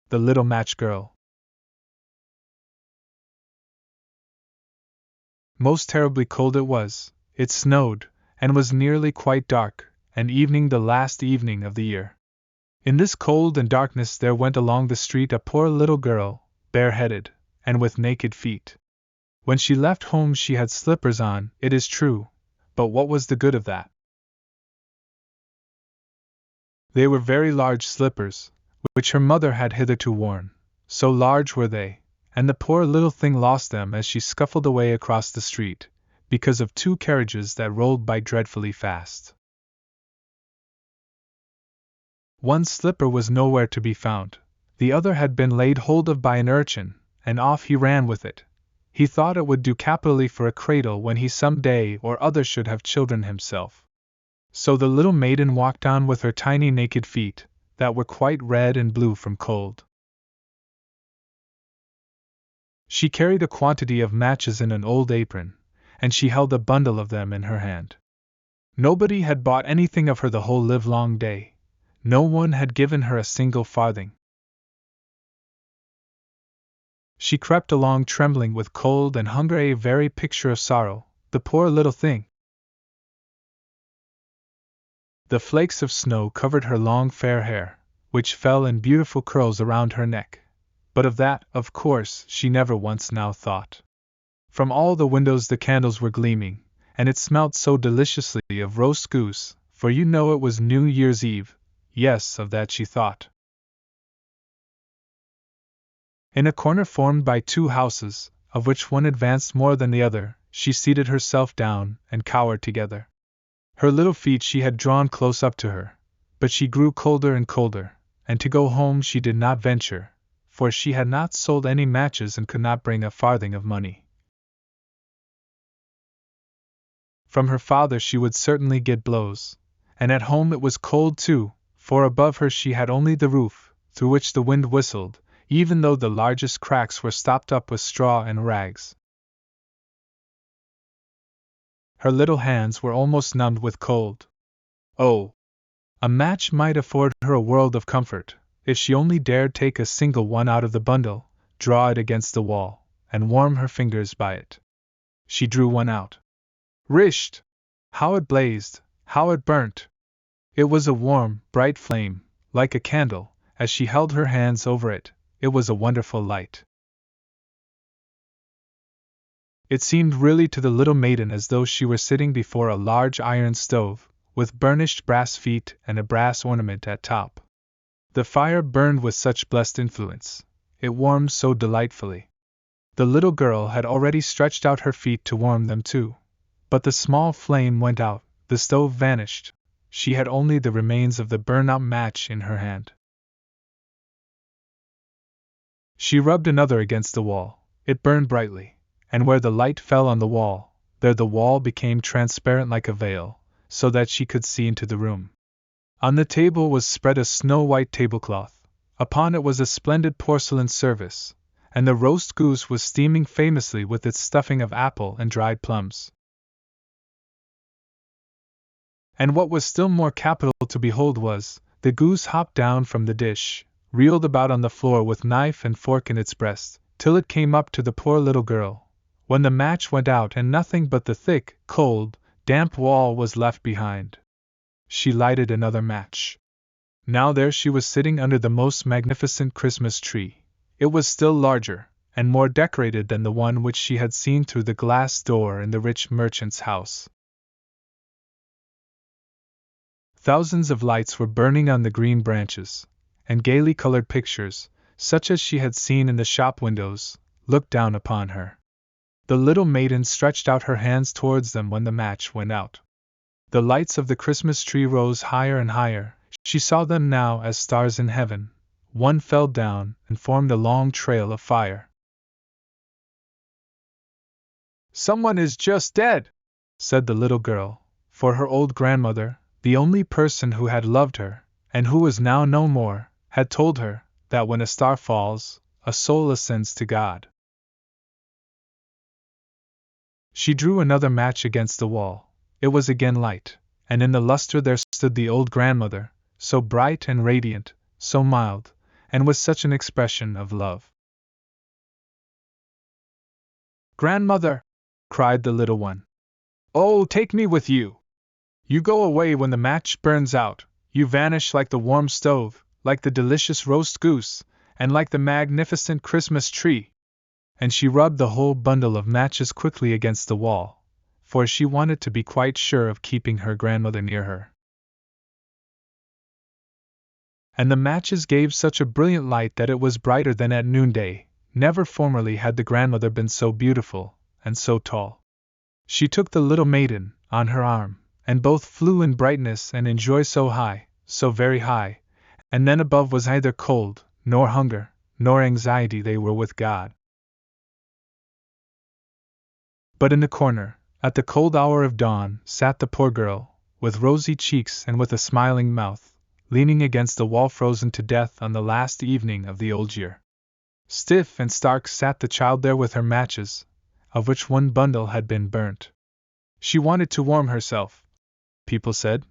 The little match girl. Most terribly cold it was. It snowed, and was nearly quite dark, and evening the last evening of the year. In this cold and darkness there went along the street a poor little girl, bareheaded, and with naked feet. When she left home she had slippers on, it is true, but what was the good of that? They were very large slippers, which her mother had hitherto worn, so large were they, and the poor little thing lost them as she scuffled away across the street, because of two carriages that rolled by dreadfully fast. One slipper was nowhere to be found, the other had been laid hold of by an urchin, and off he ran with it. He thought it would do capitally for a cradle when he some day or other should have children himself. So the little maiden walked on with her tiny naked feet, that were quite red and blue from cold. She carried a quantity of matches in an old apron, and she held a bundle of them in her hand. Nobody had bought anything of her the whole livelong day. No one had given her a single farthing. She crept along trembling with cold and hunger, a very picture of sorrow, the poor little thing. The flakes of snow covered her long fair hair, which fell in beautiful curls around her neck, but of that, of course, she never once now thought. From all the windows the candles were gleaming, and it smelt so deliciously of roast goose, for you know it was New Year's Eve. Yes, of that she thought. In a corner formed by two houses, of which one advanced more than the other, she seated herself down and cowered together. Her little feet she had drawn close up to her, but she grew colder and colder, and to go home she did not venture, for she had not sold any matches and could not bring a farthing of money. From her father she would certainly get blows, and at home it was cold too, for above her she had only the roof, through which the wind whistled, even though the largest cracks were stopped up with straw and rags. Her little hands were almost numbed with cold. Oh! A match might afford her a world of comfort, if she only dared take a single one out of the bundle, draw it against the wall, and warm her fingers by it. She drew one out. Risht! How it blazed, how it burnt! It was a warm, bright flame, like a candle, as she held her hands over it. It was a wonderful light. It seemed really to the little maiden as though she were sitting before a large iron stove, with burnished brass feet and a brass ornament at top. The fire burned with such blessed influence, it warmed so delightfully. The little girl had already stretched out her feet to warm them too, but the small flame went out, the stove vanished, she had only the remains of the burn-out match in her hand. She rubbed another against the wall, it burned brightly, and where the light fell on the wall, there the wall became transparent like a veil, so that she could see into the room. On the table was spread a snow-white tablecloth, upon it was a splendid porcelain service, and the roast goose was steaming famously with its stuffing of apple and dried plums. And what was still more capital to behold was, the goose hopped down from the dish, reeled about on the floor with knife and fork in its breast, till it came up to the poor little girl, when the match went out and nothing but the thick, cold, damp wall was left behind. She lighted another match. Now there she was sitting under the most magnificent Christmas tree. It was still larger, and more decorated than the one which she had seen through the glass door in the rich merchant's house. Thousands of lights were burning on the green branches, and gaily colored pictures, such as she had seen in the shop windows, looked down upon her. The little maiden stretched out her hands towards them when the match went out. The lights of the Christmas tree rose higher and higher, she saw them now as stars in heaven. One fell down and formed a long trail of fire. "Someone is just dead," said the little girl, for her old grandmother, the only person who had loved her, and who was now no more, had told her that when a star falls, a soul ascends to God. She drew another match against the wall. It was again light, and in the luster there stood the old grandmother, so bright and radiant, so mild, and was such an expression of love. "Grandmother!" cried the little one. "Oh, take me with you! You go away when the match burns out, you vanish like the warm stove, like the delicious roast goose, and like the magnificent Christmas tree!" And she rubbed the whole bundle of matches quickly against the wall, for she wanted to be quite sure of keeping her grandmother near her. And the matches gave such a brilliant light that it was brighter than at noonday. Never formerly had the grandmother been so beautiful, and so tall. She took the little maiden on her arm, and both flew in brightness and in joy so high, so very high, and then above was neither cold, nor hunger, nor anxiety, they were with God. But in the corner, at the cold hour of dawn, sat the poor girl, with rosy cheeks and with a smiling mouth, leaning against the wall, frozen to death on the last evening of the old year. Stiff and stark sat the child there with her matches, of which one bundle had been burnt. She wanted to warm herself, people said.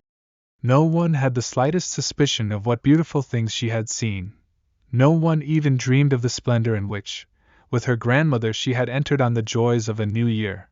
No one had the slightest suspicion of what beautiful things she had seen. No one even dreamed of the splendor in which, with her grandmother, she had entered on the joys of a new year.